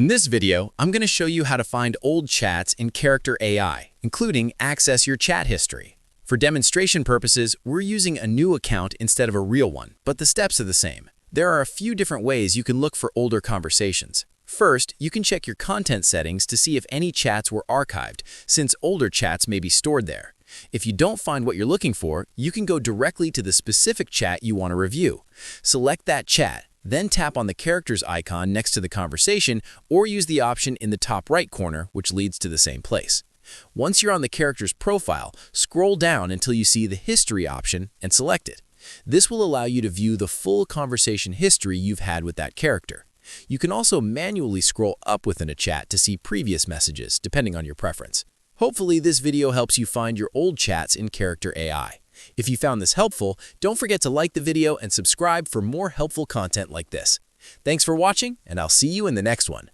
In this video, I'm going to show you how to find old chats in Character AI, including access your chat history. For demonstration purposes, we're using a new account instead of a real one, but the steps are the same. There are a few different ways you can look for older conversations. First, you can check your content settings to see if any chats were archived, since older chats may be stored there. If you don't find what you're looking for, you can go directly to the specific chat you want to review. Select that chat, then tap on the characters icon next to the conversation or use the option in the top right corner, which leads to the same place. Once you're on the character's profile, scroll down until you see the History option and select it. This will allow you to view the full conversation history you've had with that character. You can also manually scroll up within a chat to see previous messages, depending on your preference. Hopefully, this video helps you find your old chats in Character AI. If you found this helpful, don't forget to like the video and subscribe for more helpful content like this. Thanks for watching, and I'll see you in the next one.